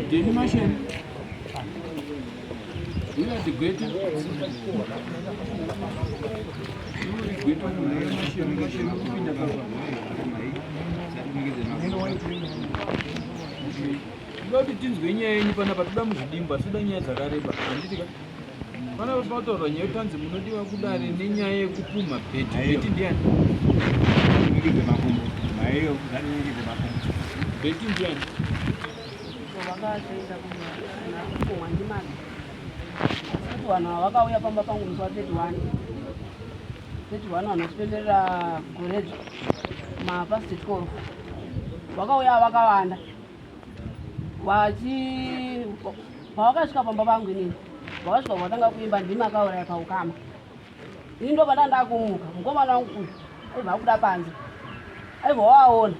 Deni machine. You are the greater. Ngati tinzwenye yenyu pana patoda muzvidimba toda nyaya dzakareba handitika pana pataurwa nyaya yotanzi munodiwa kudare nenyaya yekupuma bheti ndiani bheti ndiani vanhu vakauya pamba pangu musi wa 31 vanospenderera goredzo mapasiti 12 vakauya vakawanda pavakasvika pamba pangu inini vakasvika vatanga kuimba ndimi akauraya paukama ini ndo panda ndakumuka mukomana wangu uyu aibva akuda panze aibva waona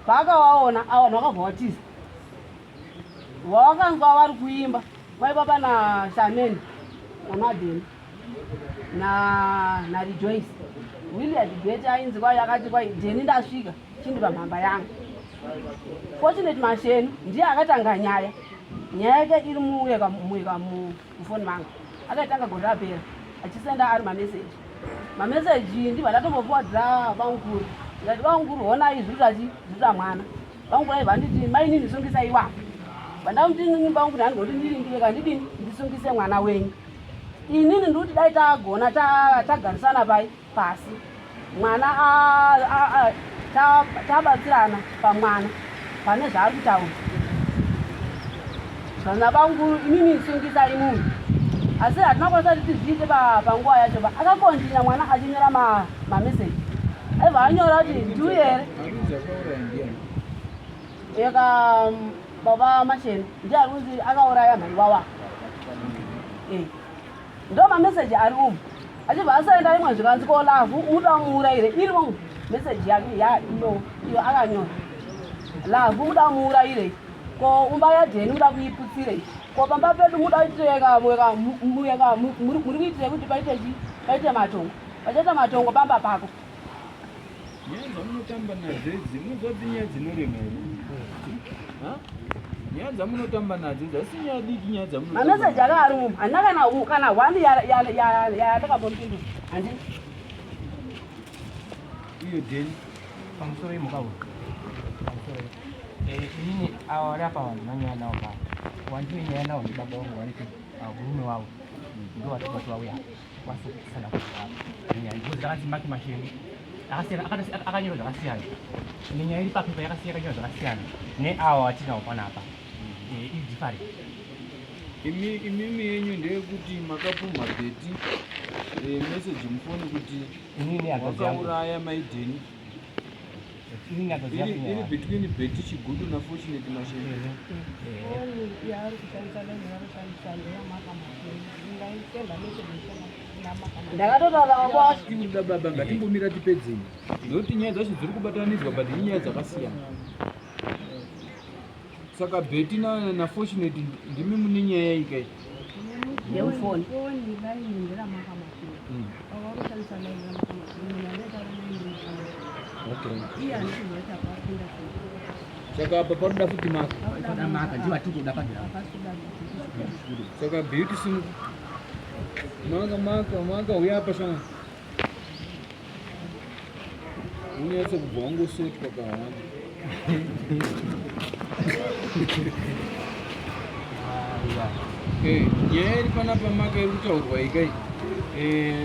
paakawaona avanhu vakabva watiza vavakanzwa vari kuimba vaiva pana Shameni namadheni naRejoice William Dibete ainzi kwai akati kwai dheni ndasvika chindipa mhamba yangu Fortunate Masheni ndiye akatanga nyaya yake iri muweka mufoni mangu akaitanga gore rapera achisenda ari mameseji ndibva ndatombofuwadza vaunguru ndati vaunguru honai zvirita mwana vaunguru aibva nditi maini ndisungisa iwapo vandamuti nyimba yangu ndandoti ndiringireka ndidini ndisungise mwana wenyu inini ndikuti dai tagona tagarisana pasi mwana tabatsirana pamwana pane zvaari kutaura zvana vangu inini ndisungisai munhu asi hatina kwanisa kuti tizviite panguva yacho akakontinya mwana achinyora mameseji aibva anyora kuti ndiu here eka baba Masheni ndiye ari kunzi akauraya mhari wawako ndo mameseji ari umu achibva asaenda imwe zvikanzi kolavhu muda muurayire iriwo meseji yake iyo akanyora lavhu muda muurayire ko umba yadheni muda kuiputsire ko pamba pedu muda kuiteka muri kuitire kuti paite matongo pachaita matongo pamba pako nyaya dzamunotamba nadzo dzinozoti nyaya dzinorema nyaya dzamunotamba nadzo dzasi nyaya diki nyaya mameseji aka ari mumu handina kana hwani yatakambopindura handina iyo dheni pamusoro imukauri pamusoro inini awari apa vanhu vanyaya navo paa wandimenyaya navo ndibaba vangu variti gurume wavo ndo vatibati vauya vasana kunyaya ndiko dzakanzi Maki Masheni akanyora zvakasiyana nenyaya iri papepa yakanyora zvakasiyana neawa vatinavo panapa idifari imimi yenyu ndeyekuti makapumha bheti meseji mufoni kuti wakauraya maidheni iri between bheti chigudu naFortunate Masheni ndakatotaura baba ngatimbomira tipedzeni ndokuti nyaya dzacho dziri kubatanidzwa but inyaya dzakasiyana saka bheti naFortunate ndimi mune nyaya ikai yemufoni saka apa panoda futi maka saka bheti simu maka uya apa shanga unyatsa kubva wangosotwa kahwanda nyaya iri panapa maka iri kutaurwa ikai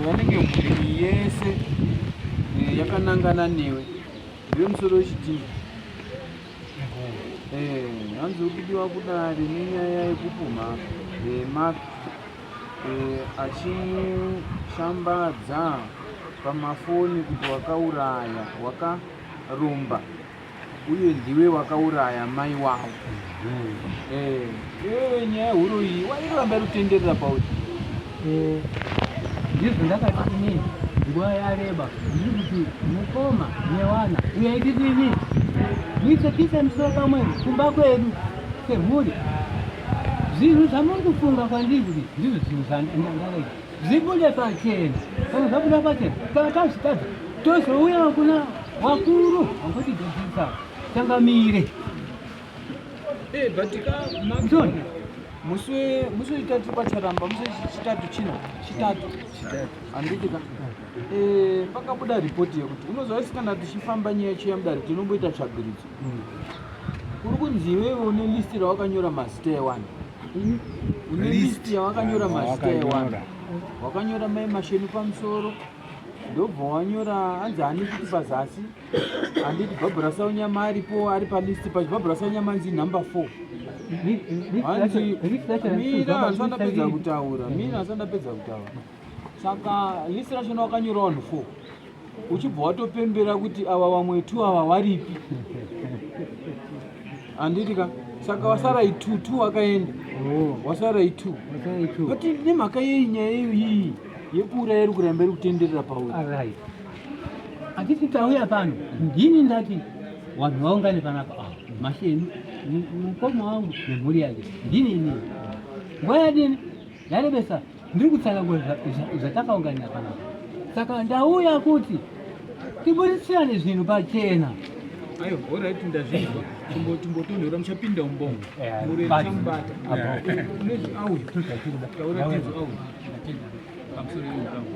vanenge mhuri yese yakanangana newe ndemusoro wechitini hanzi ukudiwa kudare nenyaya yekupumha maka achishambadza pamafoni kuti wakauraya wakarumba uye ndiwe wakauraya mai wavo iwewe nyaya huru iyi wairamba rutenderera pauti ndizvo ndakati inini nguva yareba ndiri kuti mukoma newana uyaititini muitsepise musoro pamwe kumba kwedu semhuri zvinhu zvamuri kufunga kwandiri kuti ndizvo zvinhu zvandakaita zvibude pachena kana zvabuda pachena kana tazvitadza tozouya kuna wakuru wangoti dzodzisa tangamire batika John. muswe itatu pacharamba muswe chitatu handitika pakabuda ripoti yekuti unozivaisi kana tichifamba nyaya chiyamudare tinomboita tsvagurudzo kuri kunzi iwewe une listi rawakanyora mazita e1 une listi yawakanyora mazita e1 wakanyora mai masheni pamusoro ndobva wanyora hanzi hani kuti pazasi handiti bhabhura saunyama aripo ari palisti pacho bhabhura saunyama anzi number 4 mina hasandapedza kutaura saka listi rachona wakanyora vanhu 4 uchibva watopembera kuti ava vamwe 2 ava waripi handitika saka wasara i2 wakaenda wasara i2 kuti nemhaka yei nyaya iyi yepura iri kuramba iri kutenderera pauri hatisi tauya pano ndini ndati vanhu vaungane panapa masheni mukoma wangu nemhuri yake ndini inini nguva yadini yarebesa ndiri kutsanga zvatakaunganira panapa saka ndauya kuti tiburisirane zvinhu pachena ayo oright ndazvizwa timbotonhora muchapinda umbongo murechamubata auya tauratidzo auya pamusoro yemutambo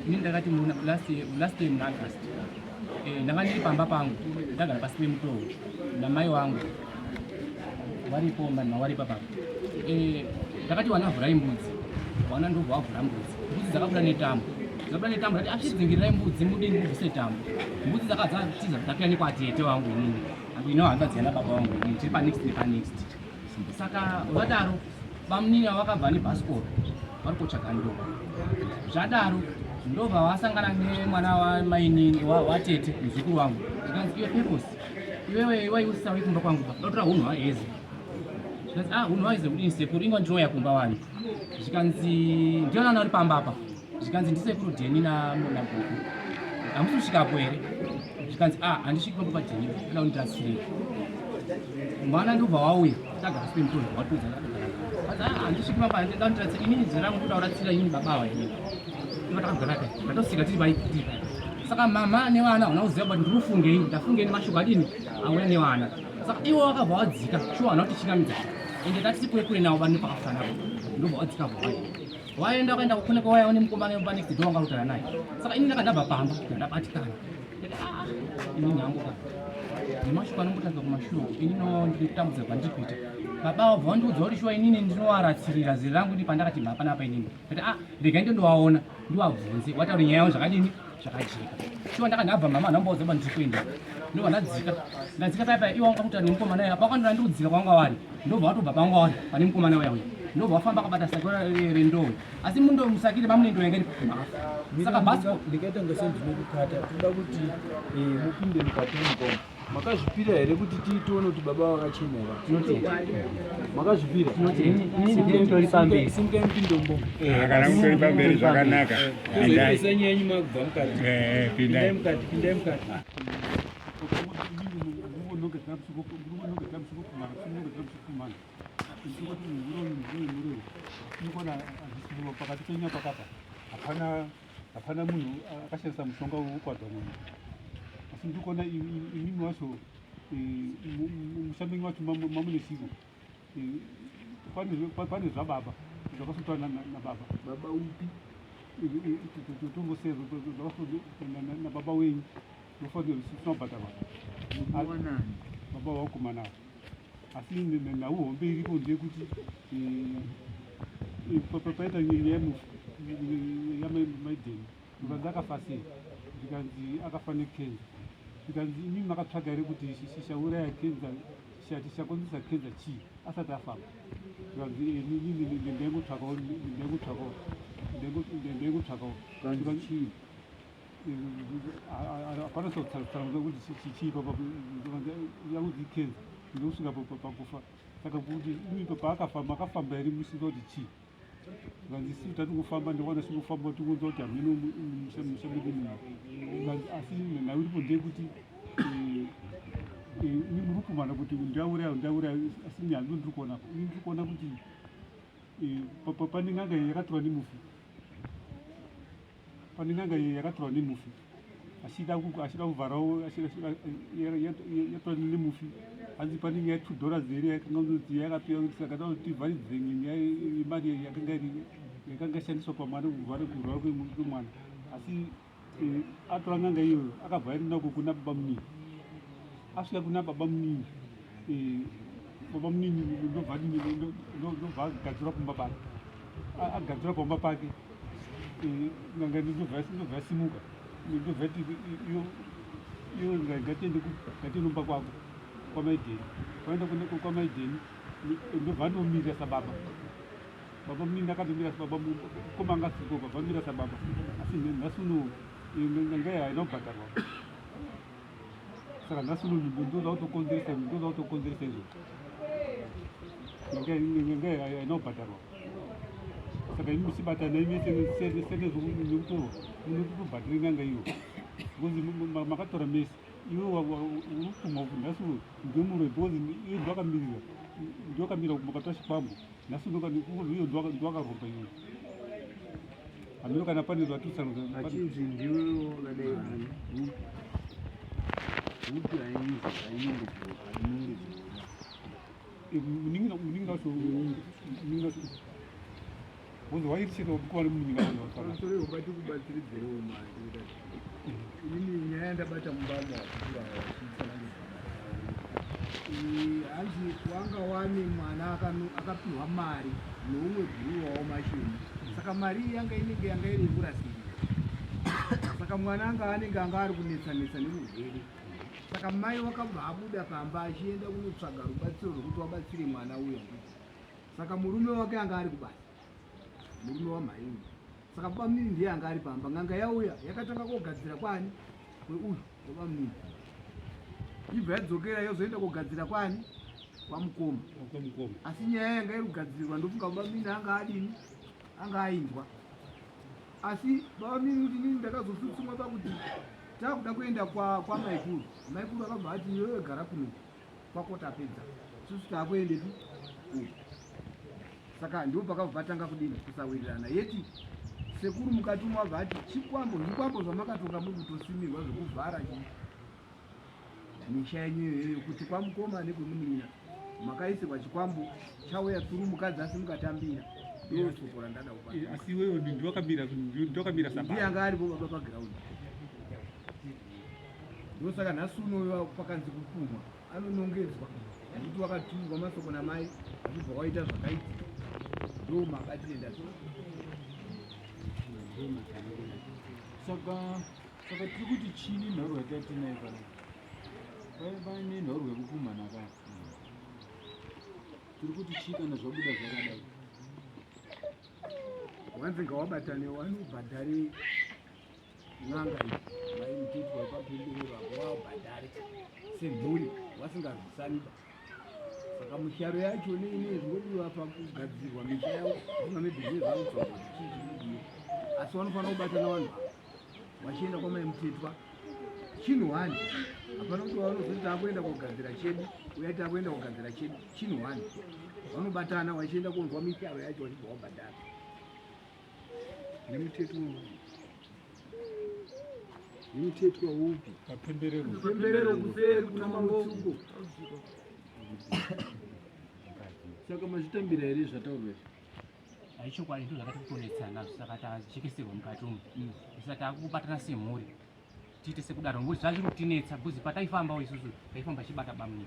ini ndakati last time August ndanga ndiri pamba pangu ndagara pasi pemutoo namai wangu varipo vanhu vavari papapo ndakati wana vhurai mbudzi wana ndobva wavhura mbudzi dzakabuda netambo ndati achidzingirai mbudzi mudini mubvise tambo mbudzi dzakadzatiza dzakira nekwatete wangu inini inohamba dziana baba wangu inini tiri panext nepanext saka vadaro bamunini vakabva nebhasikoro vari kutsvaga ndova zvadaro ndobva wasangana nemwana wamainini watete muzukuru wangu zvikanzi iwe Purpose iwewe waiusisawi kumba kwangu dotora hunhu hwaeze zvikanzi hunhu hwaeze kudini sekuru ingo ndinouya kumba vanhu zvikanzi ndionana uri pamba apa zvikanzi ndisekuru Dheni nabhuku hamusi kusvikapo here zvikanzi handisviki pambo paDheni kuda kundirasirei mwana ndobva wauya tagara sipemutozo watudza handisviki pamba ndida kundirasira inini zera rangu kuda kuratsira inini babawa here takagara ndatosvika tiri paiti saka mama nevana hauna kuziva kuti ndinofungei ndafungei nemashoko adini auya nevana saka iwo wakabva wadzika shuwa hana kuti chingamidza ende tatisi kure nawo bani pakafanapo ndobva wadzika bhai waenda ukaenda kukhoneka waya nemukomana wepanext ndo wangarutana naye saka ini ndakandabva pamba ndabatikana inini hangu ka nemashoko anombotanga kumashuwa inino ndiritambudzirwa ndiri kuita baba wabva wandiudza kuti shuwa inini ndinowaratsirira ziri rangu ndi pandakati mhapanapa inini kuti regai ndondowaona ndiwabvunze watauri nyaya yawo zvakadini zvakajeka shuwa ndakandabva mama ndambaudza ba ndiri kuenda ndobva ndadzika paipa iwo wanga kutaura nemukomana uya pakandora ndiudzika kwanga wari ndobva watobva panga wari pane mukomana uya uya ndobva wafamba akabata sakura rendowe asi mundomusakire mamunendo yanga saka basi ndikaita sendinokukata toda kuti mupinde mukati memukombo makazvipira here kuti tiitoone kuti baba vakachenera makazvipira simkai mupinde mumbongo kana mutori pamberi zvakanaka sanyanyi makubva mukati pindai mukati pakati penya pakapa hapana munhu akashandisa mushonga wokwadza munhu asi ndikuona imimi wacho mushambengi wacho mamune siko pane zvababa zvakasutwa nababa upi tongosezvo nababa wenyu nofanira sinobhadharwa baba wakumana asi nauhombe iripo ndeyekuti paita nyaya yamaidheni zvikanzi akafa sei zvikanzi akafa nekenza zvikanzi imimi makatsvaga here kuti shishauraya kenza tichakonzesa kenza chii asati afamba zvikanzi inini ndengotsvakawo hapana sotsarudza kuti chii yakuti kenza ndosvika pakufa saka kuti imi paakafamba akafamba here musinga kuti chii zvikanzi isi tatingofamba ndikwana singofamba tingonza kuti hamino mushamedini asi nhau iripo ndeyekuti ini muri kumana kuti ndaurayo asi nyando ndiri kuonapo ini ndiri kuona kuti pane n'anga yakatorwa nemufi achida kuvharawo yatorwa nemufi hanzi panenge ya $2 here yakangangoti yakapiwa kuti saka tauri tivharidze imari yakanga ishandiswa pamwana kuvhara kurwara kwemwana asi atora n'anga iyoyo akabva yaenda uko kuna baba munini asvika kuna baba munini baba munini ndobva agadzira pamba pake agadzira pamba pake n'anga ndobva yasimuka ndobva iti iyo ngatiende ngationomba kwako kwamaidheni vaenda kwamaidheni ndobva ndomira sababa baba munini akatomira sababa koma angasiko baba mira sababa asi nhasi uno n'anga haina kubhadharwa saka nhasi uno ndoda kutokonzeresa izvozvo n'anga haina kubhadharwa saka imi musibatana imi senezvokunokutorwa munotobhadhira n'anga iyo because makatora mesi iwe urukumwa kuti nhasi ndemurwe because iyo ndoakamirira ndokamira makatora chikwambo nhasi iyo ndoakaromba iyo hamino kana pane achinzi ndiwe wakadai upi muningi nacho because wairicheka kuva nemuningi nachoasore ubati kubatsiridzerewo mari inini nyaya ndabata mubaba hanzi wanga wane mwana akapiwa mari noumwe guruwawo mashini saka mari iyi yanga inenge yanga iri kurasirira saka mwana anenge anga ari kunetsanetsa neurwere saka mai wakabva abuda pamba achienda kunotsvaga rubatsiro rwekuti wabatsire mwana uya saka murume wake anga ari kubasa murume wamhai uyu saka baba munini ndiye anga ari pamba n'anga yauya yakatanga kogadzira kwani kweuyu baba munini ibva yadzokera yozoenda kogadzira kwani kwamukoma asi nyaya yanga iri kugadzirirwa ndofunga baba munini anga adini anga aindwa asi baba munini kuti nini ndakazotsutsumwa pakuti takuda kuenda kwamaikuru maikuru akabva ati iwewe gara kuno kwako tapedza susu takuendetu saka ndipo pakabva tanga kudini kusawirirana yeti sekuru mukati mwabva ati zvikwambo zvamakatonga muri kutosimirwa zvekuvhara misha yenyu iyoyo kuti kwamukoma nekwemunina makaisirwa chikwambo chauya tsuru mukadzi asi mukatambira ndosopora ndada kupa asi iwewe ndokamira sababa ndiye anga aripo baba pagiraundi ndosaka nhasi unoyo pakanzi kupumwa anonongedzwa nekuti wakatumirwa masoko namai achibva waita zvakaiti ndo makatienda saka tiri kuti chini nhorwa yatatinai kana paine nhorwa yekukumana kana tiri kuti chii kana zvabuda zvakadai wanzi ngawabatane wanobhadhare n'anga iyi maimuteti wapapemberero apo wabhadhare semhuri wasingazvisaniba saka misharo yacho neinezvi ngodiwa pakugadzirwa misha yavo zvinga mebhizinesi vanotsvaga chii chinodiwa asi vanofanira kubatana vanhu vachienda kwamaimutetwa chinhuhani hapana kuti vanozoti takuenda kogadzira chedu uya takuenda kogadzira chedu chinhuhani vanobatana vachienda kunzwa misharo yacho vachibva wabhadhara nemutetwa upi papemberero kuseri kuna mamutsuko saka mazvitambira here zvataurwa aichokwadi ndo zvakati kutonetsana saka tachekeserwa mukati umu isa takubatana semhuri tiite sekudaro ngokuti zvazviri kutinetsa bcause pataifambawo isusu taifamba chibata bamunini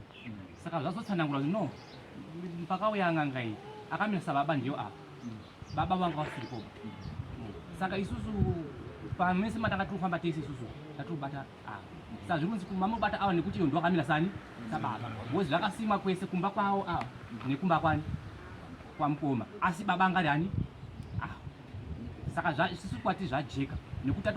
saka zvazotsanangura kuti no pakauya n'anga iyi akamira sababa ndiyo apa baba vanga vasiripo saka isusu pamese matakatofamba tese isusu tatobata ava saka zviri kunzi mamobata ava nekuti iyo ndoakamira sani sababa bcause zvakasimwa kwese kumba kwavo ava nekumba kwani kwamukoma asi baba angari ani saka isusu kwati zvajeka nekuti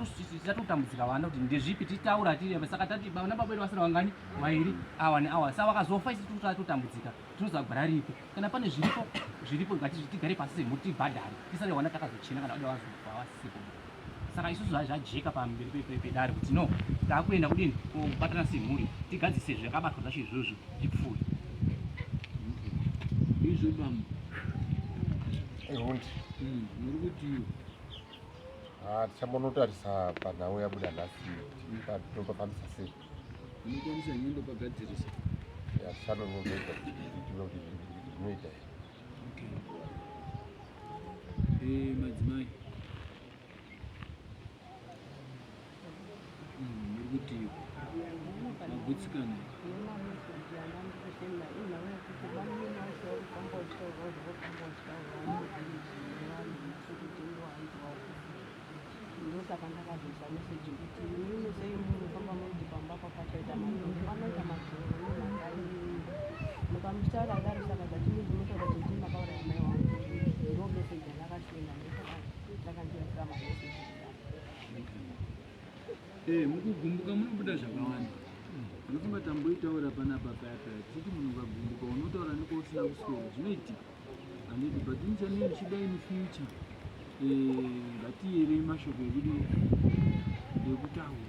tatotambudzika vana kuti ndezvipi titaura tiri saka tati vana baba vedu vasina vangani vairi awa neawa saka vakazofa isusu tatotambudzika tinoza kugara ripi kana pane zviripo tigare pasi semhuri tibhadhare tisare vana takazochena kana vada vazofa vasipo saka isusu zvajeka pamberi pedare kuti no takuenda kudini kubatana semhuri tigadzise zvakabatwa zvacho izvozvo tipfuure izvo bamba ihundi muri kuti tichambonotariisa panhau yabuda nhasi topafambisa sei unokwanisa nyendo pagadzirisa sana ngoita zvinoita madzimai kuti magutsikana ndosaka ndakazvisa meseji kuti inini sei munofamba muiti pamba pakataita madombo panoita mazoro nemangai mukamutaura kudaro saka zvatinezi mutoda kuti ndii makauraya mai wangu ndo meseji yandakasenda ndosaka ndakandiisira mameseji mukugumbuka munobuda zvakawanda ndokunga tamboitaura panapa paya paya tichiti munhu ukagumbuka unotaura nekousina kuswera zvinoitika handiti but nichanei ndichida in future ngatiyerei mashoko ekutaura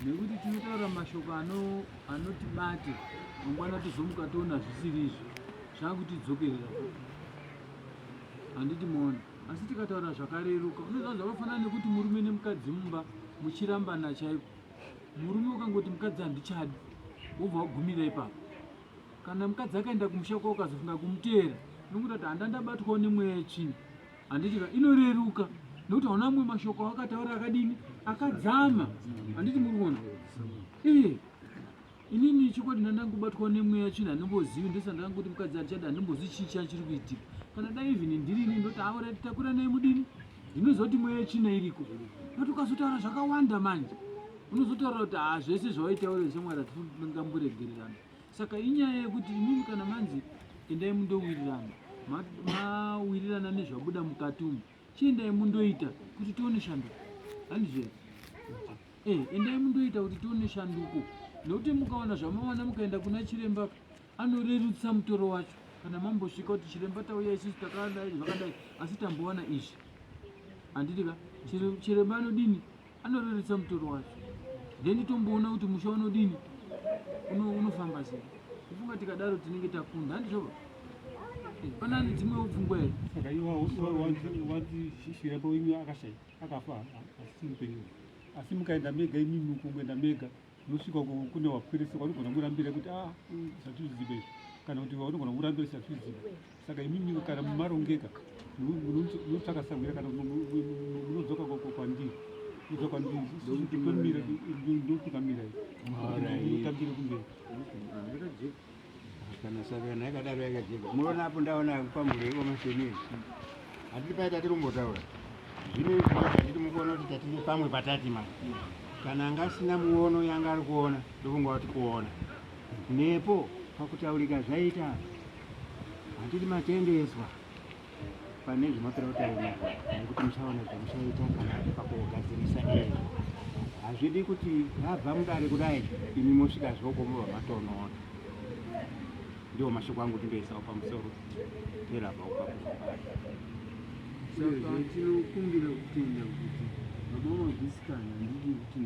nekuti tinotaura mashoko anotibate mangwana tizomuka toona zvisirizvo zvakutidzokerera handiti mona asi tikataura zvakareruka unoziva zvakafanana nekuti murume nemukadzi mumba muchirambana chaiko murume ukangoti mukadzi handichadi wobva wagumira ipapo kana mukadzi akaenda kumusha kwao ukazofunga kumuteera nokuti kuti handa ndabatwawo nemweya yetsvina handiti inoreruka nokuti hauna mwe mashoko akataura akadini akadzama handiti murikuona inini chikwadi ndandangobatwawo nemweya yetsvina handimbozivi ndesa ndakangoti mukadzi handichadi handimbozivi chii chachiri kuitika kana dai even ndirini ndoti aura titakura nei mudini ndinozoti mweya yetsvina iriko noti ukazotaura zvakawanda manje unozotaura kuti zvese zvawaitaura shamwari hatingamboregererana saka inyaya yekuti imimi kana manzi endai mundowirirana mawirirana nezvabuda mukati umu chiendai mundoita kuti tione shanduko handizvere endai mundoita kuti tione shanduko nokuti mukaona zvamawana mukaenda kuna chiremba anorerutsa mutoro wacho kana mambosvika kuti chiremba tauya isusu takadai zvakadai asi tambowana izvi handitika chiremba anodini anorerutsa mutoro wacho then tomboona kuti musha unodini unofamba sei kufunga tikadaro tinenge takunda handizvoba panani dzimwewo pfungwa here saka iwawanzi chiremba imwe akashaya akafa asimupenyu asi mukaenda mega imimi kungoenda mega unosvika kune wapweresa kwaunogona murambira kuti satizive kana kuti waunogona murambira satizive saka imimi kana mumarongeka munotsvaka sangwira kana munodzoka kwandiri ndokutamira kumberi kana saka nakadaro yakajeka muona apo ndaona pamuri wamasheni hatiri paita tirumbotaura zvino hatiri mukuona kuti tatiri pamwe patati mani kana angasina muono yanga ari kuona ndokunga wati kuona nepo pakutaurika zvaita hatiri matendeswa pane zvimapera kutaurika nekuti muchaona zvamuchaita kana pakugadzirisa hazvidi kuti rabva mudare kudai imi mosvika zvokomova matonoona ndiwo mashoko angu tindoisawo pamusoro terabva upapo saka tinokumbira kutenda kuti baba vagwisikana ndidi kuti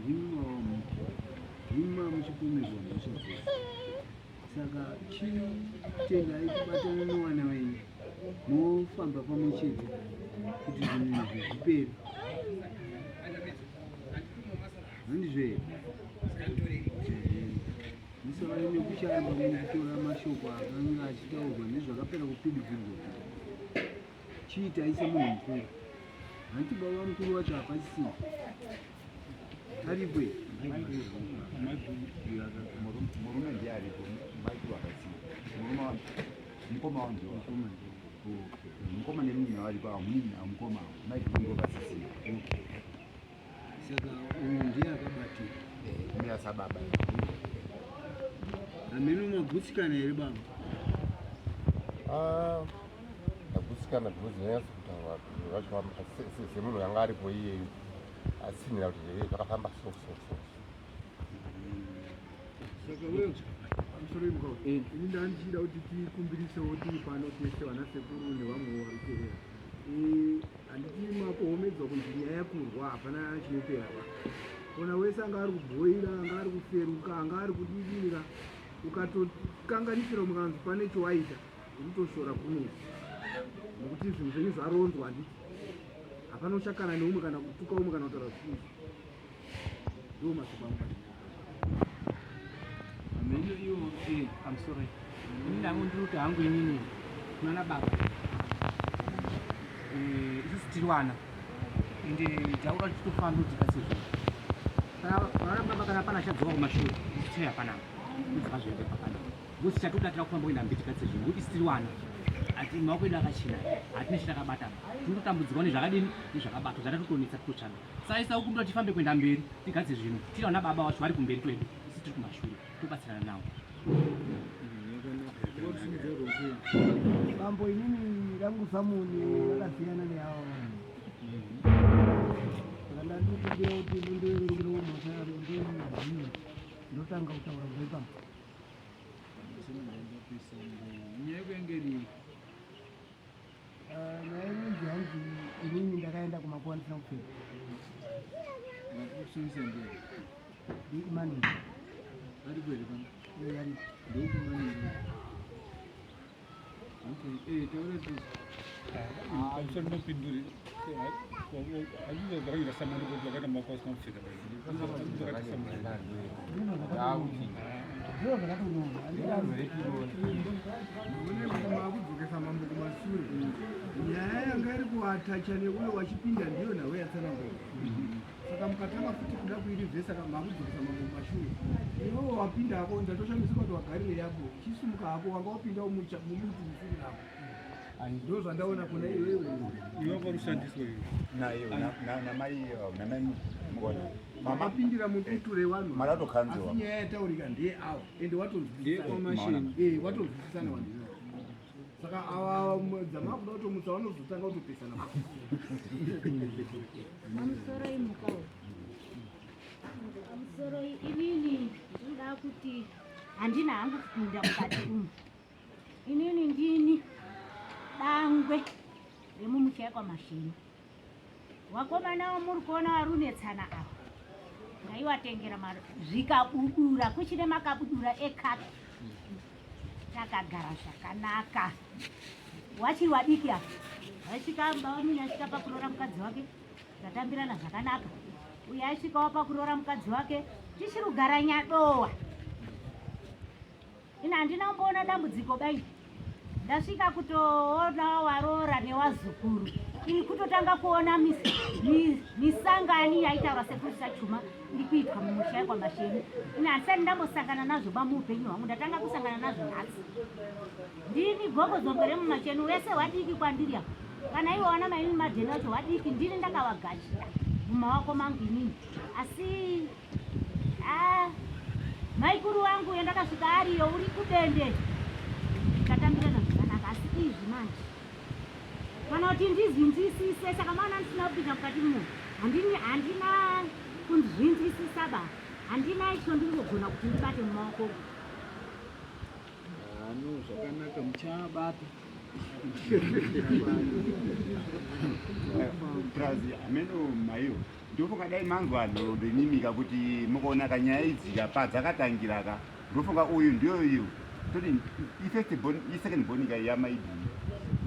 ndimwa muchipomerwa mhosva dzose saka chitendai kubatana newana wenyu mofamba pamwe chete kuti zvinhu izvi zvipere handizve musava nekuchayamba mukutora mashoko akanga achitaurwa nezvakapera kupidikirwa chiitai semunhu mukuru hanti baba mukuru wacho hapasisina aripo murume ndiaripo maikuru akasina mukoma wangu mukoma nemunhu varipo amunini amukoma maikuru vakasisina saka uyu ndiye akabatira muyasababa hameno magutsikana here baba agutsikana zvinozinyatsa kutaura zvacho semunhu yanga aripo iyeyu asinira kuti zvakafamba so saka wewe amusoremukao ini ndandichida kuti tikumbirisewo tiri pano tese vana sekuru nevamwewo vari kuteerera handiti makohomedzwa kunzi nyaya yakurwa hapana chinopera ona wese anga ari kubhoira anga ari kuferuka anga ari kudidira ukatokanganisira mukanzi pane chowaita unotoshora kunezi nokuti zvinhu zvenyu zvaronzwa handiti hapana ushakana neumwe kana kutuka umwe kana kutaura zvinhu ndo mashoko angu hameno iwo I'm sorry. Inini hangu ndiri kuti hangu inini mwana baba isusu tiri wana ende taura tichitofamba kuti kasizvo vana baba kana pana chadzoka kumashure isusu tiri hapana kudzoka zvoende pakanaka ngosi chatodatira kufamba kuenda mberi tikasizvo ngokuti isi tiri wana ati maoko edu akachena hatina chitakabata tinotambudzirwa nezvakadini nezvakabatwa zvatotonetsa titotsvaga saisa ukuda tifambe kuenda mberi tigadze zvino tiri vana baba vacho vari kumberi kwedu isi tiri kumashure tobatsirana navo. Bambo inini rangu Samuni rakasiyana neavo kana ndikude kuti mundoerengera umasara ndini ndotanga kutaura kubva nyekengeri nainzi hanzi inini ndakaenda kumakwanisa kupfeka ndikumani ari kweli pano ari ndokumani taura tu Nopinduri azvizvazvakaita samani kuti vakaita makwasi namupfeka zviro zvakatonyora makudzokesa mambo kumashure nyaya yanga iri kuatacha neuyo wachipinda ndiyo nawe yatsanangura saka mukatanga futi kuda kuirivhesa saka makudzokesa mambo kumashure iwewo wapinda ako ndatoshamisa kuti wagarire yako chisumuka hako wanga wapinda mumuti mushure nako ndo zvandaona kuna iwewe iwanga rushandiswa namai mugona makapindira mututure wanu maratokanziwa asi nyaya yataurika ndeye awa ende watozwisisana wandina saka ava dzamakuda kutomutsa vanozotanga kutopesana Amusoroi mukawo. Amusoroi inini ndoda kuti handina hangu kupinda mukati umu. Inini ndini dangwe remumuchaikwa Masheni. Wakomana muri kuona varunetsana ava ngaivatengera zvikabudura kuchine makabudura ekaki takagara zvakanaka wachiri wadiki apa aisvika baamini asvika pakuroora mukadzi wake tatambirana zvakanaka uye aisvikawo pakuroora mukadzi wake tichiri kugara nyadowa ina handina kumboona dambudziko bai ndasvika kutoona waroora newazukuru iri kutotanga kuona misangani yaitaura sekurisa chuma iri kuitwa mumushaikwa Masheni ina handisati ndambosangana nazvo bamuupenyu hwangu ndatanga kusangana nazvo nhasi ndini gogodzongo remumasheni wese wadiki kwandiri apa kana iwe wana maimi madheni acho wadiki ndini ndakawagashira mumawako mangu inini asi maikuru wangu yandakasvika ariyo uri kudende tikatambirana zvakanaka asi izvi manje kana kuti ndizvinzwisise saka maona ndisina kupinda mukati muno handina kunzvinzwisisa ba handina icho ndingogona kuti ndibate mumaoko zvakanaka muchabata prazi ameno maiyo ndofunga dai manzwano ndenyimika kuti mukaona kanyaya idzika padzakatangiraka ndofunga uyu ndiyo iyo toti isecond bonika yamaidini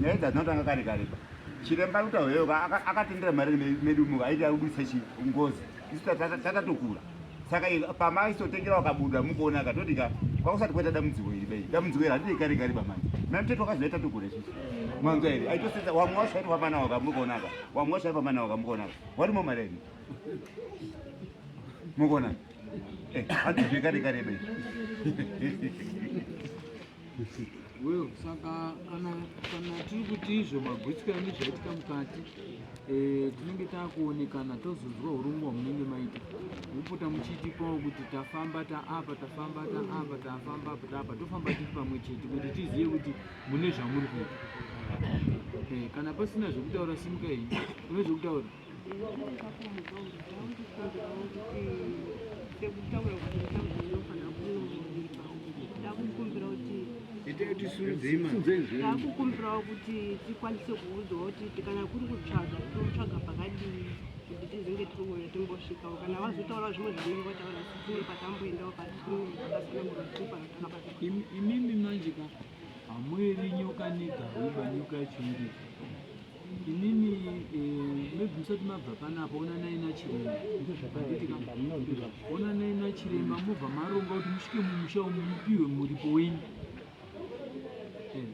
nyaya idzi hadzinotanga kare kareba chiremba kutaweyo akatendera mari medu muka aiti arikudisa ngozi isu tatatokura saka pamaisotengera wakabuda mukuona katotika kwakusati kwaita dambudziko iri bei dambudziko iri handii kare kareba manje mamiteto wakazoita tokura chichi mwanzo iri aitosetsa wamwe washairi pamana waka mukuonaka wamwe washairi pamana waka mukuonaka warimo mareni mukuona handizve kare kareba wewo saka kana tiri kuti izvo magutsikani zvaitika mukati tinenge takuonekana tozonzwa urongwa munenge maita mupota muchiitipawo kuti tafamba taapa tafamba taapa tafamba apa taapa tofamba tiri pamwe chete kuti tizive kuti mune zvamuri kuita kana pasina zvekutaura simuka iyi une zvekutaura ndakukumbirawo kuti tikwanise kuudzwa kuti kana kuri kutsvaga totsvaga pakadii kuti tizenge tiri timbosvikawo kana vazotaura zvimwe zvavanenge vataura tine patamboendawo imimi manje ka hamweri nyoka nega iba nyoka yachingika inini maybe musati mabva panapo onanai nachiremba onanai nachiremba mobva maronga kuti musvike mumusha umu mupiwe muripo wenyu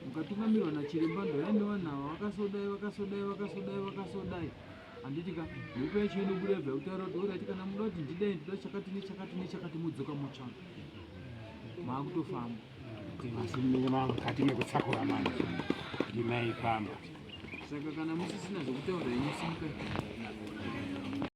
mukatungamirwa nachiremba ndoyandiwa nawo vakasodai handiti ka mhepo yacho inobuda bva kutaura kuti orati kana muda kuti ndidai ndida chakati nechakati mudzoka mutsvaka maakutofamba asi mune mukati mekutsakura manje ndimaipamba saka kana musisina zvokutaura inosimuka